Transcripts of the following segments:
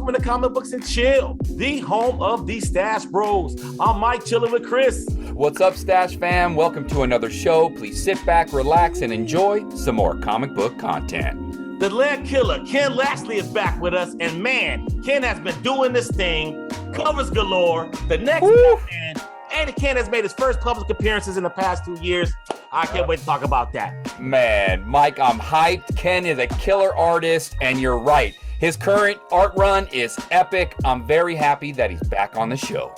welcome to Comic Books and Chill, the home of the Stash Bros. I'm Mike, chilling with Chris. What's up, Stash fam? Welcome to another show. Please sit back, relax, and enjoy some more comic book content. The Ledkilla, Ken Lashley, is back with us, and man, Ken has been doing this thing, covers galore, the next Batman, and Ken has made his first public appearances in the past 2 years. I can't wait to talk about that. Man, Mike, I'm hyped. Ken is a killer artist, and you're right. His current art run is epic. I'm very happy that he's back on the show.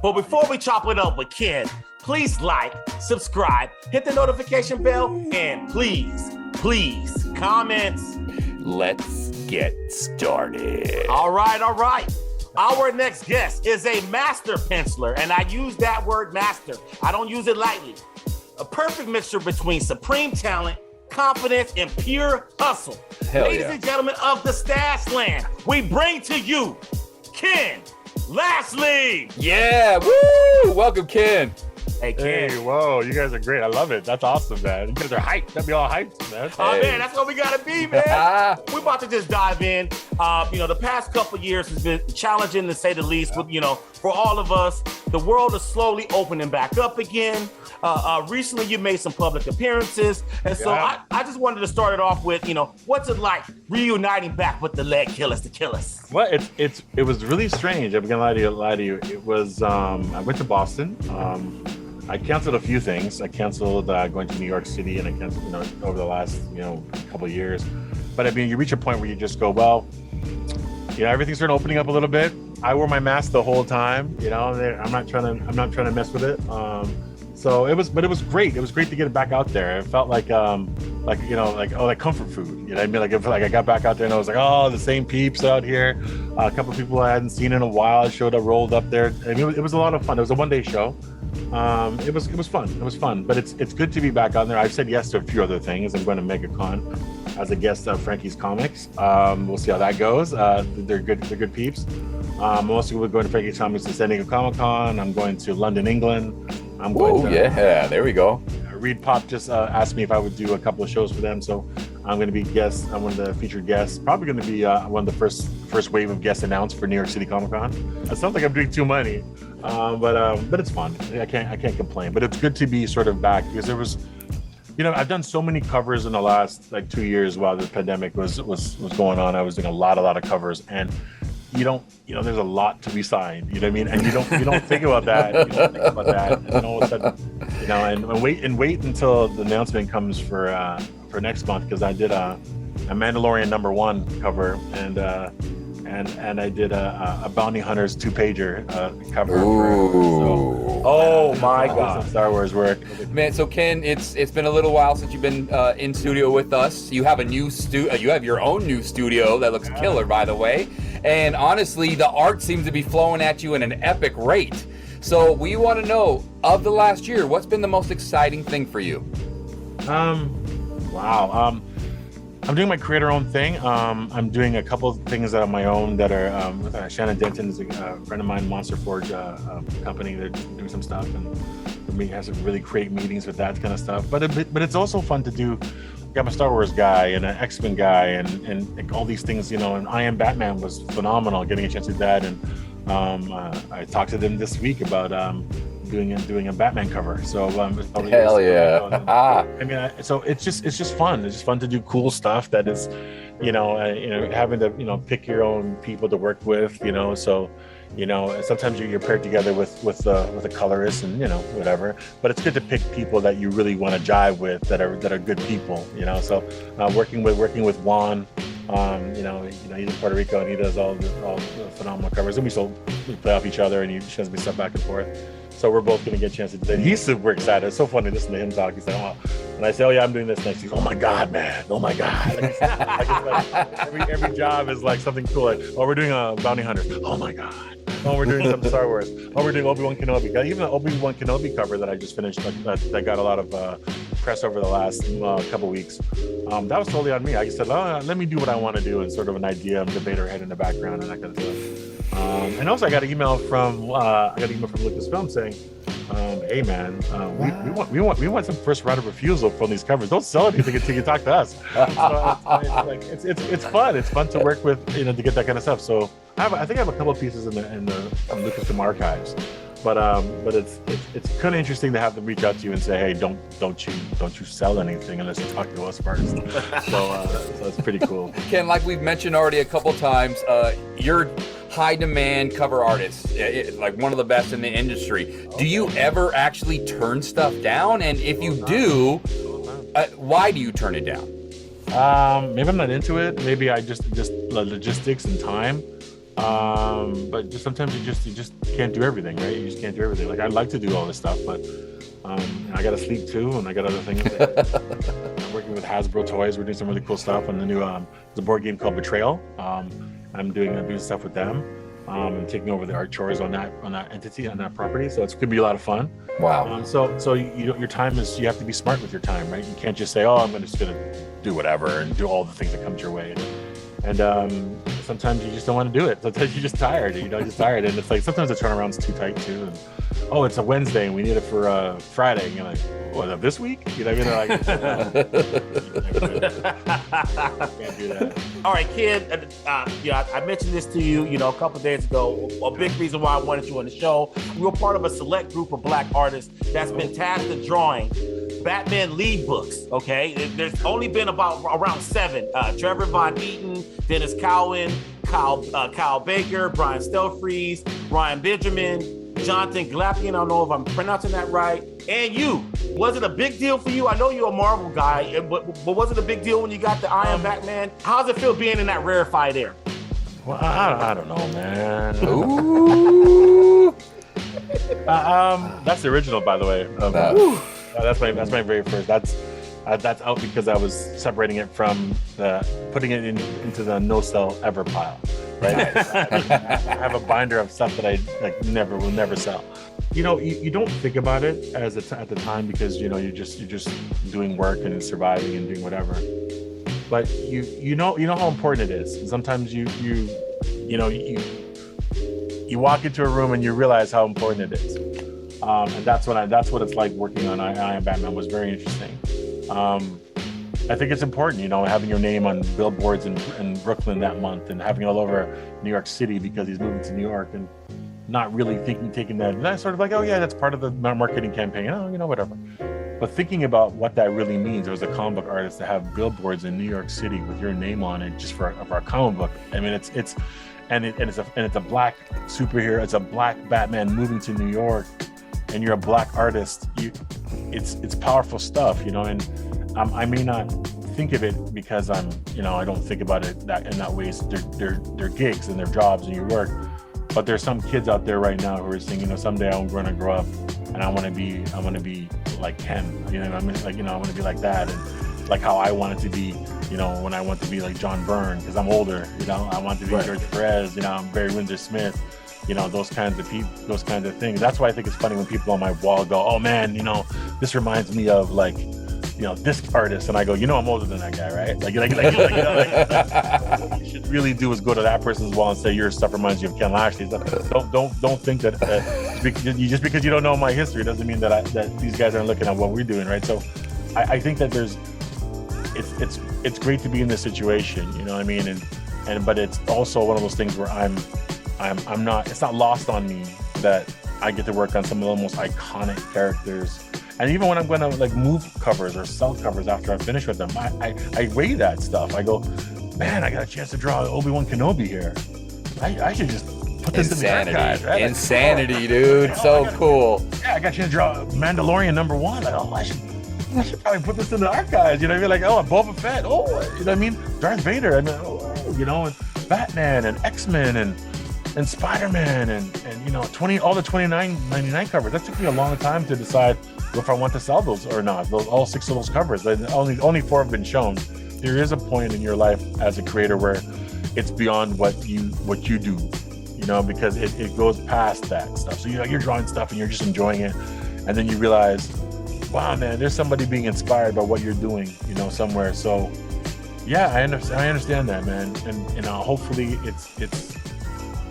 But before we chop it up with Ken, please like, subscribe, hit the notification bell, and please comment. Let's get started. All right. Our next guest is a master penciler, and I use that word master. I don't use it lightly. A perfect mixture between supreme talent, confidence, and pure hustle. Ladies and gentlemen of the Stash Land, we bring to you Ken Lashley. Yeah, woo! Welcome, Ken. Hey, Ken. Hey, whoa, you guys are great. I love it. That's awesome, man. You guys are hyped. That'd be all hyped, man. Man, that's what we gotta be, man. We're about to just dive in. The past couple of years has been challenging to say the least. But, for all of us, the world is slowly opening back up again. Recently, you made some public appearances, and so I just wanted to start it off with, what's it like reuniting back with the Ledkillas, the Killers? Well, it was really strange. I'm gonna lie to you. It was I went to Boston. I canceled a few things. I canceled going to New York City, and I canceled, over the last, couple of years. But I mean, you reach a point where you just go, well, everything's starting opening up a little bit. I wore my mask the whole time. I'm not trying to mess with it. So it was great. It was great to get it back out there. It felt like comfort food. I mean? Like I got back out there and I was like, oh, the same peeps out here. A couple of people I hadn't seen in a while showed up, rolled up there. I mean, it was a lot of fun. It was a one-day show. It was fun. It was fun. But it's good to be back on there. I've said yes to a few other things. I'm going to MegaCon as a guest of Frankie's Comics. We'll see how that goes. They're good peeps. I'm also going to Frankie's Comics to San Diego Comic-Con. I'm going to London, England. There we go. Reed Pop just asked me if I would do a couple of shows for them, so I'm going to be guest. I'm one of the featured guests. Probably going to be one of the first wave of guests announced for New York City Comic Con. It sounds like I'm doing too many, but it's fun. I can't complain. But it's good to be sort of back because there was, I've done so many covers in the last 2 years while the pandemic was going on. I was doing a lot of covers, and there's a lot to be signed, you know what I mean? And you don't think about that. You don't think about that. And all of a sudden, and wait until the announcement comes for next month, because I did a Mandalorian #1 cover, and I did a Bounty Hunters 2-pager cover. My God! Star Wars work, man. So Ken, it's been a little while since you've been in studio with us. You have you have your own new studio that looks killer, by the way. And honestly, the art seems to be flowing at you in an epic rate. So we want to know, of the last year, what's been the most exciting thing for you? I'm doing my creator-owned thing. I'm doing a couple of things that are my own that are with Shannon Denton is a friend of mine, Monster Forge company. They're doing some stuff, and for me, has to really create meetings with that kind of stuff. But it's also fun to do. I'm a Star Wars guy and an X-Men guy and all these things, and I Am Batman was phenomenal, getting a chance to do that. And I talked to them this week about doing a Batman cover. So hell yeah! So it's just fun. It's just fun to do cool stuff that is, having to pick your own people to work with. So. Sometimes you're paired together with a colorist and whatever, but it's good to pick people that you really want to jive with that are good people. So working with Juan, he's in Puerto Rico and he does all the phenomenal covers, and we play off each other and he sends me stuff back and forth. So we're both going to get a chance to do that. He's super excited. It's so funny to listen to him talk. He's like, oh, and I say, oh yeah, I'm doing this next. He's, oh my God, man. Oh my God. Every job is like something cool. Like, oh, we're doing a Bounty Hunter. Oh my God. Oh, we're doing some Star Wars. Oh, we're doing Obi-Wan Kenobi. Even the Obi-Wan Kenobi cover that I just finished, that got a lot of press over the last couple weeks. That was totally on me. I just said, let me do what I want to do, and sort of an idea of debater head in the background and that kind of stuff. And also, I got an email from Lucasfilm saying, Hey man, we want some first right of refusal from these covers. Don't sell anything until you talk to us. So it's fun. It's fun to work with, to get that kind of stuff. So I think I have a couple of pieces in the Lucasfilm archives, but it's kind of interesting to have them reach out to you and say, hey, don't you sell anything unless you talk to us first. So it's pretty cool. Ken, like we've mentioned already a couple times, you're high demand cover artist, like one of the best in the industry. Do you ever actually turn stuff down? And if you do, why do you turn it down? Maybe I'm not into it. Maybe I just logistics and time. But just sometimes you just can't do everything, right? You just can't do everything. Like I'd like to do all this stuff, but I gotta sleep too, and I got other things. I'm working with Hasbro Toys. We're doing some really cool stuff on the new the board game called Betrayal. I'm doing stuff with them. And taking over the art chores on that entity, on that property. So it's gonna be a lot of fun. Wow. So your time is, you have to be smart with your time, right? You can't just say, oh, I'm just gonna do whatever and do all the things that come your way. And sometimes you just don't want to do it. Sometimes you're just tired. Just tired. And it's like sometimes the turnaround's too tight too. And oh, it's a Wednesday and we need it for Friday. And you're like, what, this week? You know what I mean? Can't do that. All right, kid. I mentioned this to you, a couple of days ago. A big reason why I wanted you on the show. We were part of a select group of Black artists that's been tasked with drawing Batman lead books. Okay, there's only been around 7. Trevor Von Eaton, Dennis Cowan, Kyle Baker, Brian Stelfreeze, Ryan Benjamin, Jonathan Glapian. I don't know if I'm pronouncing that right. And you. Was it a big deal for you? I know you're a Marvel guy, but was it a big deal when you got the I Am Batman? How's it feel being in that rarefied air? Well, I don't know, man. Ooh. That's the original, by the way. That's my very first. That's out because I was separating it from putting it into the no sell ever pile. Right. I have a binder of stuff that I will never sell. You don't think about it at the time because you're just doing work and surviving and doing whatever. But you know how important it is. And sometimes you walk into a room and you realize how important it is. And that's what it's like working on I Am Batman. Was very interesting. I think it's important, having your name on billboards in Brooklyn that month and having it all over New York City because he's moving to New York, and not really taking that. And that's sort of like, oh yeah, that's part of the marketing campaign. Oh, whatever. But thinking about what that really means, as a comic book artist, to have billboards in New York City with your name on it just for a comic book. I mean, it's a black superhero. It's a black Batman moving to New York, and you're a black artist. It's powerful stuff, and I may not think of it because I don't think about it in that way. They're gigs and their jobs and your work. But there's some kids out there right now who are saying, someday I'm going to grow up and I want to be like Ken. I want to be like that, and like how I wanted to be, when I want to be like John Byrne because I'm older. I want to be right. George Perez. I'm Barry Windsor Smith. Those kinds of people, those kinds of things. That's why I think it's funny when people on my wall go, oh man, this reminds me of like, this artist, and I go, I'm older than that guy, right? What you should really do is go to that person's wall and say your stuff reminds you of Ken Lashley. Don't think that just because you don't know my history doesn't mean that these guys aren't looking at what we're doing, right? So I think that it's great to be in this situation, you know what I mean? And but it's also one of those things where I'm not. It's not lost on me that I get to work on some of the most iconic characters. And even when I'm going to move covers or sell covers after I finish with them, I weigh that stuff. I go, man, I got a chance to draw Obi-Wan Kenobi here. I should just put this in the archives, right? Insanity, dude. So cool. Yeah, I got a chance to draw Mandalorian #1. I should probably put this in the archives. And Boba Fett. Oh, you know what I mean? Darth Vader. And Batman and X-Men and Spider-Man and all the $29.99 covers. That took me a long time to decide if I want to sell those or not. All 6 of those covers. Only 4 have been shown. There is a point in your life as a creator where it's beyond what you do, because it goes past that stuff. So you're drawing stuff and you're just enjoying it, and then you realize, wow, man, there's somebody being inspired by what you're doing, somewhere. So yeah, I understand that, man, and hopefully it's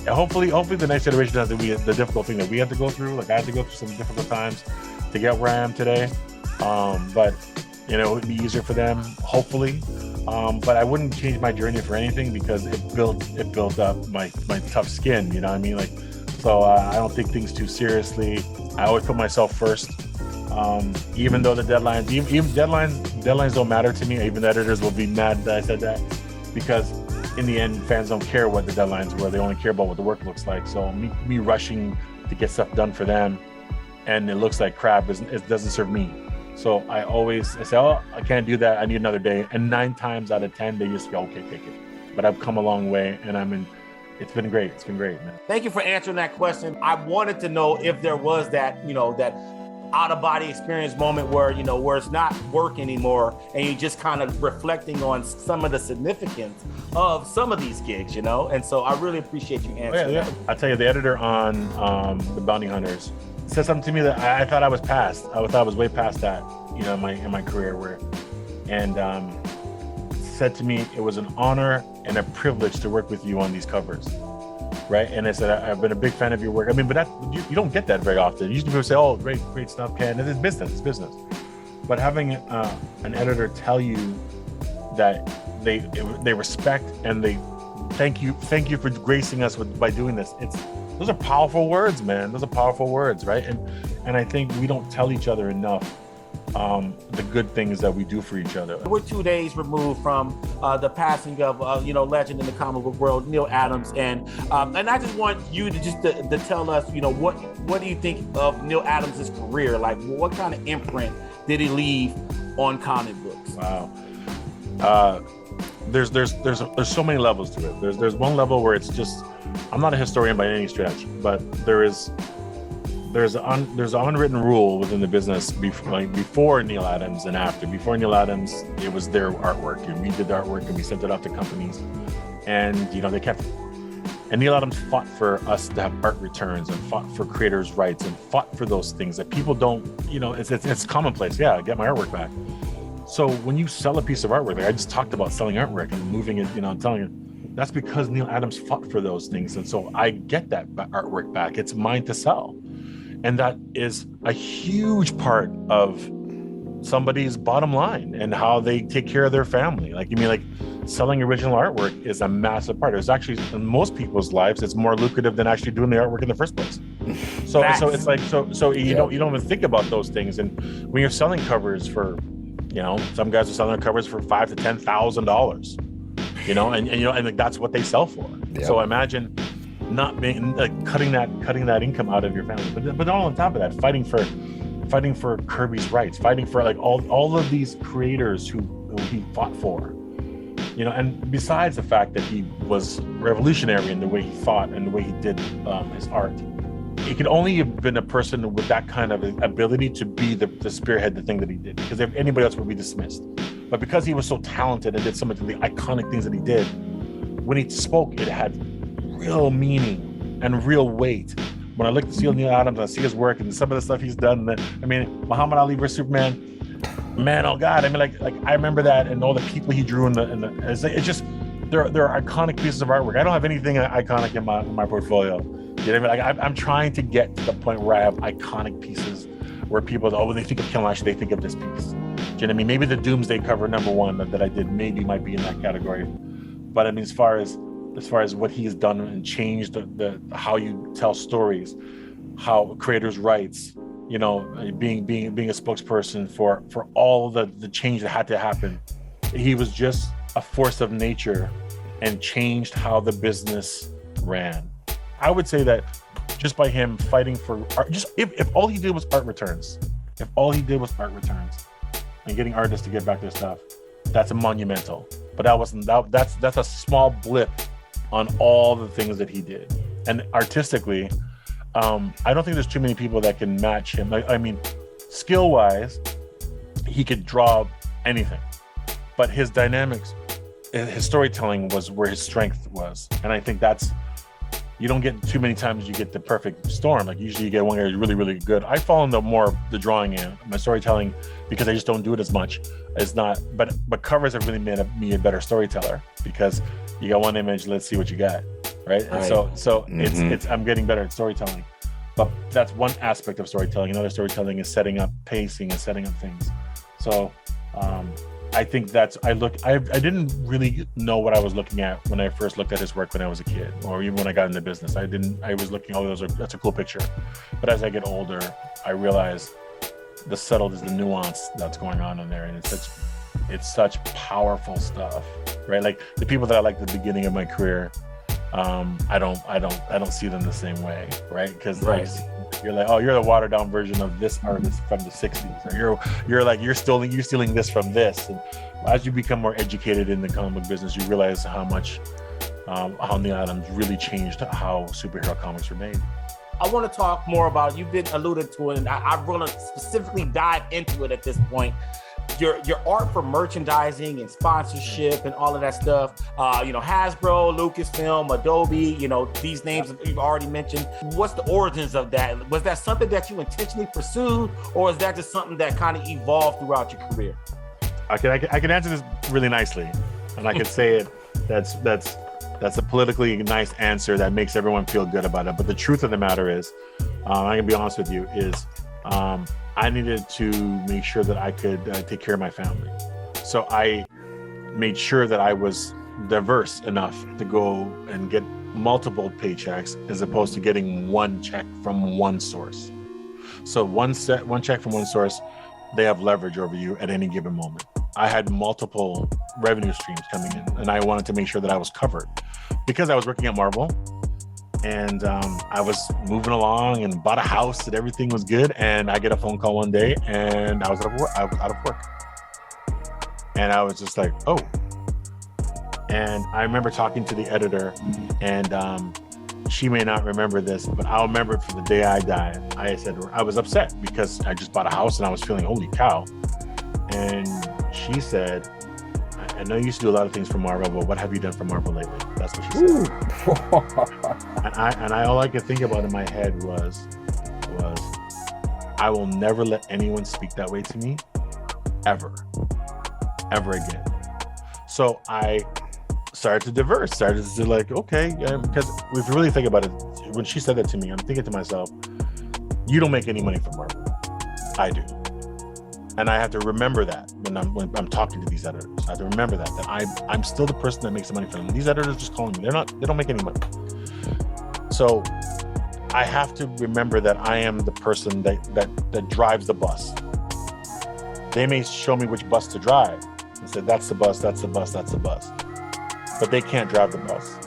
hopefully the next generation doesn't the difficult thing that we had to go through. Like I had to go through some difficult times to get where I am today. But you know, it would be easier for them, hopefully. But I wouldn't change my journey for anything because it built up my tough skin. You know what I mean? Like, so I don't take things too seriously. I always put myself first. Even though the deadlines, even deadlines don't matter to me. Even the editors will be mad that I said that, because in the end, fans don't care what the deadlines were. They only care about what the work looks like. So me rushing to get stuff done for them, and it looks like crap, it doesn't serve me. So I say, oh, I can't do that. I need another day. And 9 times out of 10, they just go, okay, take it. But I've come a long way, and it's been great. It's been great, man. Thank you for answering that question. I wanted to know if there was that, that out-of-body experience moment where, where it's not work anymore and you're just kind of reflecting on some of the significance of some of these gigs, And so I really appreciate you answering that. I'll tell you, the editor on The Bounty Hunters said something to me that I thought I was past. I thought I was way past that, in my career, and said to me, it was an honor and a privilege to work with you on these covers. Right. And I said, I've been a big fan of your work. I mean, but you don't get that very often. Usually people say, oh, great stuff, Ken. It's business. But having an editor tell you that they respect and they thank you for gracing us by doing this. Those are powerful words, man. Those are powerful words, right? And I think we don't tell each other enough the good things that we do for each other. We're 2 days removed from the passing of legend in the comic book world, Neal Adams, and I just want you to tell us, what do you think of Neal Adams' career? Like, what kind of imprint did he leave on comic books? Wow. There's so many levels to it. There's one level where it's just, I'm not a historian by any stretch, but there's an unwritten rule within the business before Neal Adams and after. Before Neal Adams, it was their artwork, and we did the artwork and we sent it off to companies, and they kept. And Neal Adams fought for us to have art returns and fought for creators' rights and fought for those things that people don't. It's commonplace. Yeah, get my artwork back. So when you sell a piece of artwork, like I just talked about selling artwork and moving it, and telling you, that's because Neal Adams fought for those things, and so I get that artwork back. It's mine to sell. And that is a huge part of somebody's bottom line and how they take care of their family. Like, selling original artwork is a massive part. It's actually, in most people's lives, it's more lucrative than actually doing the artwork in the first place. So it's like, you don't even think about those things. And when you're selling covers for, some guys are selling their covers for $5,000 to $10,000, and that's what they sell for. Yeah. So imagine not being cutting that income out of your family, but all on top of that, fighting for Kirby's rights, fighting for all of these creators who he fought for, and besides the fact that he was revolutionary in the way he fought and the way he did his art, he could only have been a person with that kind of ability to be the spearhead, the thing that he did, because if anybody else would be dismissed. But because he was so talented and did some of the iconic things that he did, when he spoke, it had real meaning and real weight. When I look to see Neal Adams, I see his work and some of the stuff he's done. Muhammad Ali vs. Superman, man, oh God! I remember that, and all the people he drew it's just there are iconic pieces of artwork. I don't have anything iconic in my portfolio. You know what I mean? I'm trying to get to the point where I have iconic pieces where people, when they think of Ken Lashley, they think of this piece. Do you know what I mean? Maybe the Doomsday cover #1 that I did might be in that category. But I mean, as far as what he's done and changed the how you tell stories, how creators' rights, being a spokesperson for all the change that had to happen. He was just a force of nature and changed how the business ran. I would say that just by him fighting for art, just if all he did was art returns, and getting artists to get back their stuff, that's a monumental. But that's a small blip on all the things that he did. And artistically, I don't think there's too many people that can match him. Skill-wise, he could draw anything, but his dynamics, his storytelling was where his strength was. And I think you don't get too many times you get the perfect storm. Usually you get one area really, really good. I fall into more the drawing end, my storytelling, because I just don't do it as much. It's not, but covers have really made me a better storyteller, because you got one image, let's see what you got, right? And so it's I'm getting better at storytelling, but that's one aspect of storytelling. Another storytelling is setting up pacing and setting up things. So I think I didn't really know what I was looking at when I first looked at his work when I was a kid, or even when I got into business. I was looking, that's a cool picture. But as I get older, I realize the subtleties, the nuance that's going on in there, and it's such powerful stuff, right? Like the people that I liked at the beginning of my career, I don't see them the same way, right? Because you're like, oh, you're the watered down version of this artist from the 60s, or you're stealing this from this. And as you become more educated in the comic book business, you realize how much how Neal Adams really changed how superhero comics were made. I want to talk more about, you've been alluded to it, and I want to specifically dive into it at this point. Your art for merchandising and sponsorship and all of that stuff, Hasbro, Lucasfilm, Adobe, these names that you've already mentioned. What's the origins of that? Was that something that you intentionally pursued, or is that just something that kind of evolved throughout your career? I can answer this really nicely, and I can say it. That's a politically nice answer that makes everyone feel good about it. But the truth of the matter is, I can be honest with you, is I needed to make sure that I could take care of my family. So I made sure that I was diverse enough to go and get multiple paychecks as opposed to getting one check from one source. So one check from one source, they have leverage over you at any given moment. I had multiple revenue streams coming in, and I wanted to make sure that I was covered because I was working at Marvel. And I was moving along and bought a house and everything was good. And I get a phone call one day and I was out of work. And I was just like, oh. And I remember talking to the editor, and she may not remember this, but I'll remember it for the day I die. I said, I was upset because I just bought a house and I was feeling, holy cow. And she said, I know you used to do a lot of things for Marvel, but what have you done for Marvel lately? That's what she said. and all I could think about in my head was I will never let anyone speak that way to me ever again. So I started to like, okay, because if you really think about it, when she said that to me, I'm thinking to myself, you don't make any money from Marvel. I do. And I have to remember that when I'm talking to these editors. I have to remember that I'm still the person that makes the money for them. These editors just calling me. They don't make any money. So I have to remember that I am the person that drives the bus. They may show me which bus to drive and say, that's the bus, that's the bus, that's the bus. But they can't drive the bus.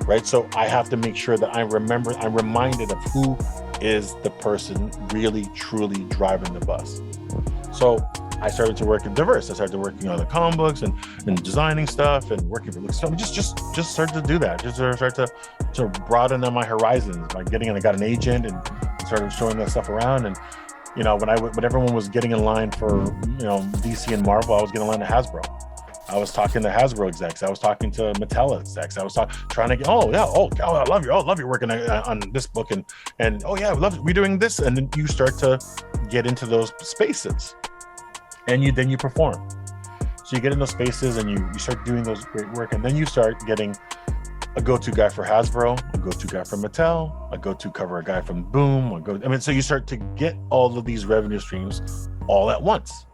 Right? So I have to make sure that I'm reminded of who is the person really, truly driving the bus. So I started to work in diverse. I started working on the comic books and designing stuff and working for Lucasfilm. Just started to do that. Just start to broaden my horizons by I got an agent and started showing that stuff around. And when everyone was getting in line for DC and Marvel, I was getting in line to Hasbro. I was talking to Hasbro execs. I was talking to Mattel execs. I was trying to get, I love you working on this book, and oh yeah, I love it. We're doing this, and then you start to get into those spaces, and then you perform. So you get in those spaces, and you start doing those great work, and then you start getting a go-to guy for Hasbro, a go-to guy from Mattel, a go-to cover guy from Boom. So you start to get all of these revenue streams all at once,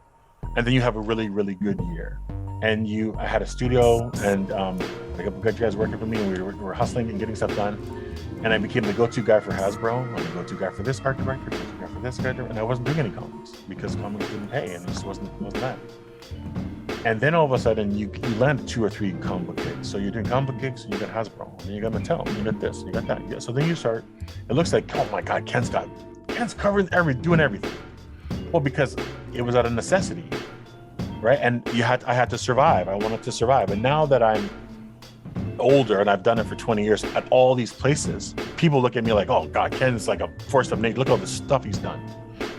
and then you have a really, really good year. And I had a studio, and a couple good guys working for me, and we were hustling and getting stuff done. And I became the go-to guy for Hasbro, and the go-to guy for this art director, the go-to guy for this editor, and I wasn't doing any comics because comics didn't pay, and it just wasn't that. And then all of a sudden, you land 2 or 3 comic book gigs. So you're doing comic book gigs, and you got Hasbro, and then you got Mattel, and you got this, and you got that. Yeah, so then you start. It looks like, oh my God, Ken's covering doing everything. Well, because it was out of necessity. Right. And I had to survive. I wanted to survive. And now that I'm older and I've done it for 20 years at all these places, people look at me like, oh God, Ken's like a force of nature. Look at all the stuff he's done.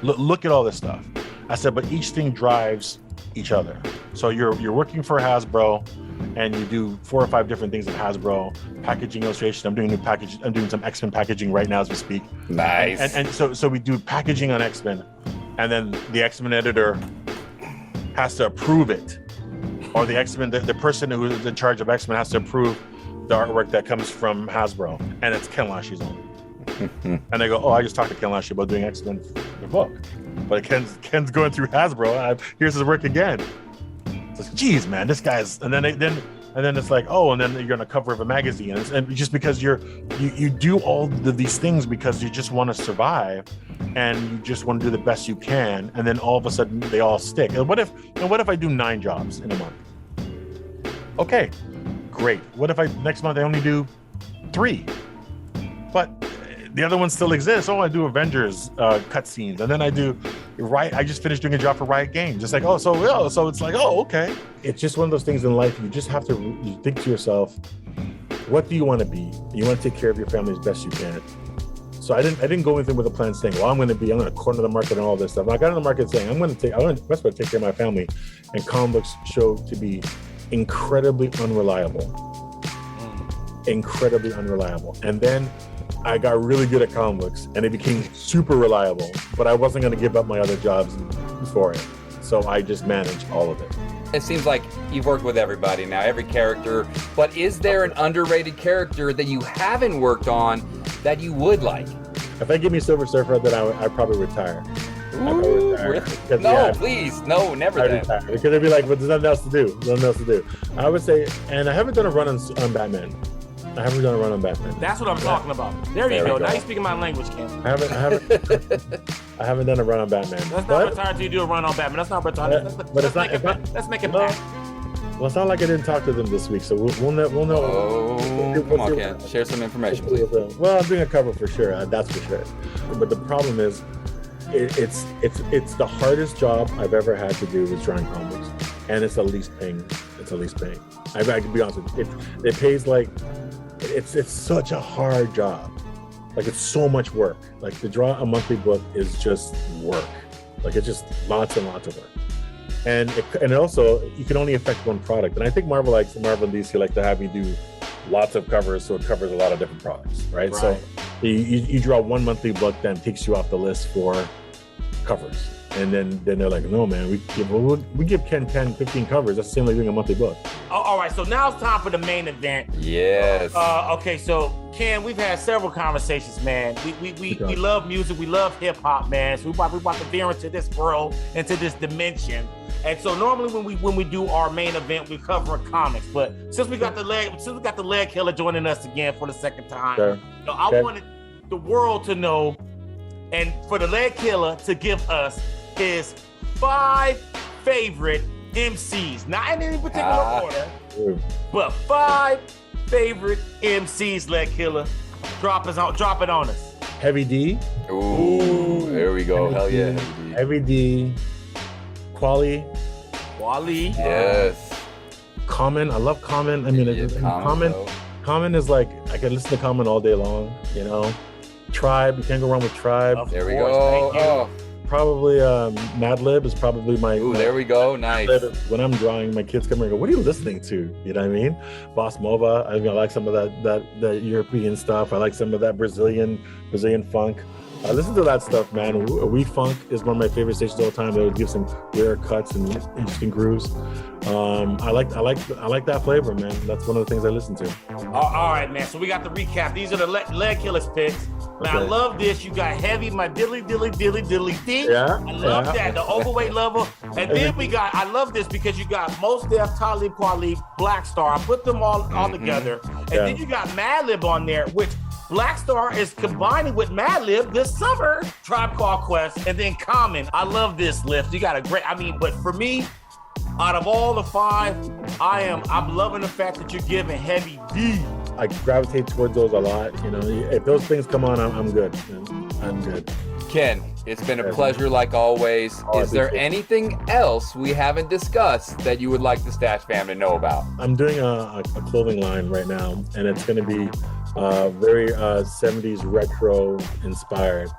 Look at all this stuff. I said, but each thing drives each other. So you're working for Hasbro and you do 4 or 5 different things at Hasbro, packaging illustration. I'm doing some X-Men packaging right now as we speak. Nice. And so we do packaging on X-Men, and then the X-Men editor has to approve it, or the X-Men, the person who is in charge of X-Men has to approve the artwork that comes from Hasbro, and it's Ken Lashley's own. And they go, oh, I just talked to Ken Lashley about doing X-Men the book, but Ken's going through Hasbro. Here's his work again. It's like, geez, man, this guy's. And then it's like, oh, and then you're on the cover of a magazine, and just because you do all of these things because you just want to survive, and you just want to do the best you can, and then all of a sudden they all stick. And what if I do 9 jobs in a month? Okay, great. What if next month I only do 3? But the other ones still exist. Oh, I do Avengers cutscenes, and then I do I just finished doing a job for Riot Games. Just like, so it's like, oh, okay. It's just one of those things in life. You just have to think to yourself, what do you want to be? You want to take care of your family as best you can. So I didn't go into it with a plan saying, well, I'm going to corner the market and all this stuff. I got in the market saying, I'm going to take care of my family, and comic books show to be incredibly unreliable. Incredibly unreliable. And then I got really good at comic books, and it became super reliable, but I wasn't going to give up my other jobs for it. So I just managed all of it. It seems like you've worked with everybody now, every character, but is there an underrated character that you haven't worked on that you would like? If they give me Silver Surfer, then I'd probably retire. Ooh, really? No, please, no, never that. Because it'd be like, but there's nothing else to do. I would say, and I haven't done a run on Batman. That's what I'm talking about. There you go. Now you're speaking my language, Ken. I haven't done a run on Batman. That's not retire till you do a run on Batman. That's not retire. Let's make it back. Well, it's not like I didn't talk to them this week, so we'll know. Oh, come on, Ken. Share some information, please. Well, I'm doing a cover for sure. That's for sure. But the problem is, it's the hardest job I've ever had to do is drawing comics, and it's the least paying. I can be honest with you. It pays like. It's such a hard job. Like, it's so much work. Like, to draw a monthly book is just work. Like, it's just lots and lots of work. And also, you can only affect one product. And I think Marvel and DC like to have you do lots of covers, so it covers a lot of different products, right? So you draw one monthly book, then takes you off the list for covers. And then they're like, no, man, we give Ken 10, 15 covers. That's the same like doing a monthly book. Oh, all right, so now it's time for the main event. Yes. Okay, so Ken, we've had several conversations, man. We love music, we love hip hop, man. So we about to veer into this world, into this dimension. And so normally when we do our main event, we cover comics. But since we got the Ledkilla joining us again for the second time, sure. I wanted the world to know, and for the Ledkilla to give us his 5 favorite MCs, not in any particular order, but 5 favorite MCs. Ledkilla, drop it on us. Heavy D. Ooh, there we go. Hell yeah, Heavy D. Quali. Yes. Common. I love Common. I mean, Common is like, I can listen to Common all day long. You know, Tribe. You can't go wrong with Tribe. There we go. Oh. Probably Madlib is probably my. Ooh, there we go. Nice. When I'm drawing, my kids come here and go, "What are you listening to?" You know what I mean? Boss Mova. I like some of that European stuff. I like some of that Brazilian funk. I listen to that stuff, man. We Funk is one of my favorite stations all the time. They would give some rare cuts and interesting grooves. I like that flavor, man. That's one of the things I listen to. All right, man. So we got the recap. These are the Ledkilla's picks. Now, I love this. You got Heavy, my dilly D. Yeah. I love that, the overweight level. And then I love this because you got Mos Def, Talib Kweli, Black Star. I put them all together. And then you got Madlib on there, which Black Star is combining with Madlib this summer. Tribe Called Quest, and then Common. I love this list. You got but for me, out of all the 5, I'm loving the fact that you're giving Heavy D. I gravitate towards those a lot. You know, if those things come on, I'm good. I'm good. Ken, it's been a pleasure like always. Is there anything else we haven't discussed that you would like the Stash fam to know about? I'm doing a clothing line right now, and it's going to be very 70s retro inspired.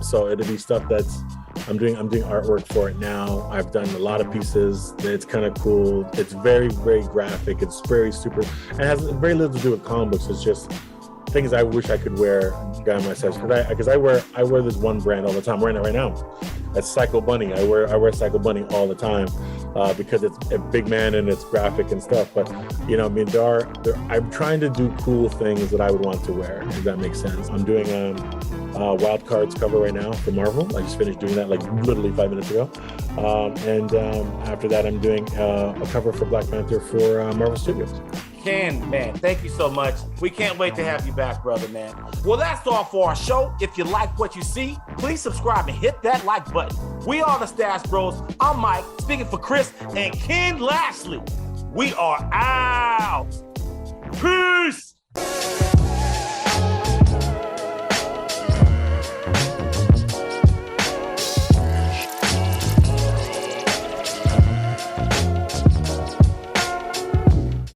So it'll be stuff that's I'm doing artwork for it now. I've done a lot of pieces. It's kind of cool. It's very, very graphic. It's very super. It has very little to do with comic books. It's just things I wish I could wear guy myself. Because I wear this one brand all the time. I'm wearing it right now. That's Psycho Bunny. I wear Psycho Bunny all the time. because it's a big man and it's graphic and stuff. But you know, I mean, I'm trying to do cool things that I would want to wear, if that makes sense. I'm doing Wild Cards cover right now for Marvel. I just finished doing that like literally 5 minutes ago. And after that, I'm doing a cover for Black Panther for Marvel Studios. Ken, man, thank you so much. We can't wait to have you back, brother, man. Well, that's all for our show. If you like what you see, please subscribe and hit that like button. We are the Stash Bros. I'm Mike, speaking for Chris and Ken Lashley. We are out. Peace.